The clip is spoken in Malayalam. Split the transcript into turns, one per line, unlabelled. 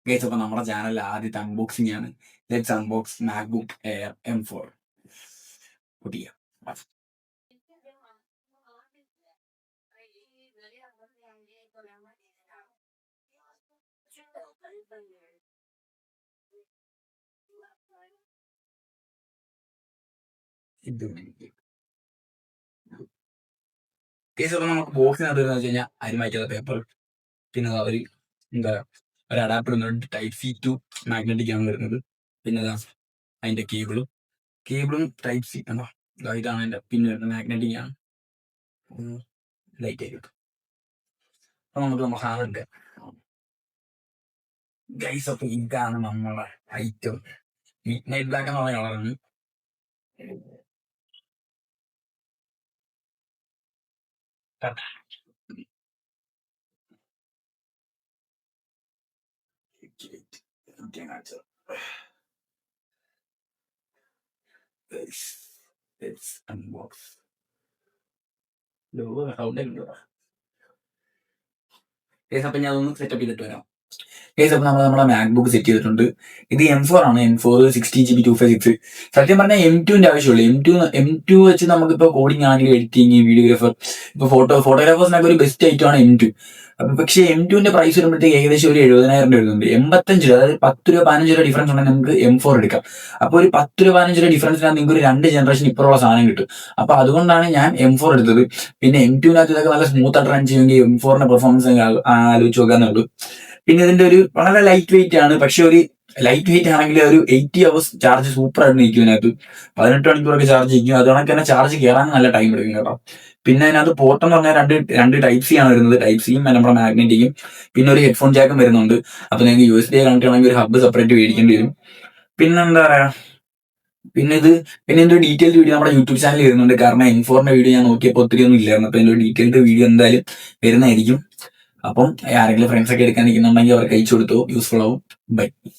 ഗൈസ്, അപ്പോൾ നമ്മുടെ ചാനലിൽ ആദ്യത്തെ അൺബോക്സിംഗ് ആണ്. Let's unbox MacBook Air M4. പൊട്ടിക്കുക. കേസ് അപ്പോൾ നമുക്ക് ബോക്സിനകത്ത് വരുന്നത് വെച്ച് കഴിഞ്ഞാൽ അരിമാറ്റാത്ത പേപ്പർ, പിന്നെ ഒരു എന്താ ഒരു അഡാപ്റ്റർ വരുന്നുണ്ട്. Type-C to മാഗ്നറ്റിക് ആണ് വരുന്നത്. പിന്നെ അതിന്റെ കേബിളും Type-C കണ്ടോ, ഇതാണ് അതിന്റെ പിന്നെ വരുന്നത്. മാഗ്നറ്റിക് ആണ്, ലൈറ്റ് ആയിട്ട്. അപ്പൊ നമുക്ക് നമ്മുടെ സാധനം എടുക്കാം ഗൈസ്. അപ്പൊ ഇതാണ് നമ്മളെ ഐറ്റം. മിഡ് നൈറ്റ് ബ്ലാക്ക് എന്നുള്ള കളറാണ്. Let's unbox. അപ്പൊ ഞാൻ അതൊന്ന് സെറ്റപ്പ് ചെയ്തിട്ട് വരാം. അപ്പൊ നമ്മൾ നമ്മുടെ മാക്ബുക്ക് സെറ്റ് ചെയ്തിട്ടുണ്ട്. ഇത് M4 ആണ്. M4 16GB 256. സത്യം പറഞ്ഞാൽ M2ന്റെ ആവശ്യമുള്ളൂ. M2 വെച്ച് നമുക്കിപ്പോ കോഡിംഗ് ആണെങ്കിൽ എഡിറ്റിംഗ്, വീഡിയോഗ്രാഫർ, ഇപ്പൊ ഫോട്ടോഗ്രാഫേഴ്സിനൊക്കെ ഒരു ബെസ്റ്റ് ഐറ്റം ആണ് M2. അപ്പൊ പക്ഷേ M2ന്റെ പ്രൈസ് വരുമ്പോഴത്തേക്ക് ഏകദേശം ഒരു 70,000 രൂപ വരുന്നുണ്ട്. 85 രൂപ, അതായത് 10 രൂപ 15 രൂപ ഡിഫറൻസ് ഉണ്ടെങ്കിൽ നമുക്ക് M4 എടുക്കാം. അപ്പൊ ഒരു 10 രൂപ 15 രൂപ ഡിഫറൻസിനാണ് നിങ്ങൾക്ക് ഒരു 2 ജനറേഷൻ ഇപ്പോഴുള്ള സാധനം കിട്ടും. അപ്പൊ അതുകൊണ്ടാണ് ഞാൻ M4 എടുത്തത്. പിന്നെ M2നകത്ത് ഇതൊക്കെ നല്ല സ്മൂത്ത് ആയിട്ട് റൺ ചെയ്യുമെങ്കിൽ M4ന്റെ പെർഫോമൻസ് ആലോചിച്ച് നോക്കാന്നുള്ളൂ. പിന്നെ ഇതിന്റെ ഒരു വളരെ ലൈറ്റ് വെയിറ്റ് ആണ്. പക്ഷെ ഒരു ലൈറ്റ് വെയിറ്റ് ആണെങ്കിൽ ഒരു 80 hours ചാർജ് സൂപ്പർ ആയിട്ട് നിൽക്കും. ഇതിനകത്ത് 18 മണിക്കൂറൊക്കെ ചാർജ് നിൽക്കും. അതുകൊണ്ട് തന്നെ ചാർജ് കയറാൻ നല്ല ടൈം എടുക്കും കേട്ടോ. പിന്നെ അതിനകത്ത് പോർട്ട് എന്ന് പറഞ്ഞാൽ രണ്ട് Type-C ആണ് വരുന്നത്. Type-Cയും നമ്മുടെ മാഗ്നറ്റിക്കും. പിന്നെ ഒരു ഹെഡ്ഫോൺ ജാക്കും വരുന്നുണ്ട്. അപ്പൊ നിങ്ങൾക്ക് USB കണക്ട് ചെയ്യണമെങ്കിൽ ഒരു ഹബ്ബ് സെപ്പറേറ്റ് മേടിക്കേണ്ടി വരും. പിന്നെ എന്താ പറയാ, പിന്നെ ഇതിന്റെ ഡീറ്റെയിൽഡ് വീഡിയോ നമ്മുടെ യൂട്യൂബ് ചാനലിൽ വരുന്നുണ്ട്. കാരണം M4ന്റെ വീഡിയോ ഞാൻ നോക്കിയപ്പോൾ ഒത്തിരി ഒന്നും ഇല്ലായിരുന്നു. അപ്പൊ ഇതിന്റെ ഡീറ്റെയിൽഡ് വീഡിയോ എന്തായാലും വരുന്നതായിരിക്കും. അപ്പം ആരെങ്കിലും ഫ്രണ്ട്സ് ഒക്കെ എടുക്കാൻ നിൽക്കുന്നുണ്ടെങ്കിൽ അവർക്ക് അയച്ചു കൊടുത്തു, യൂസ്ഫുൾ ആവും. ബൈ.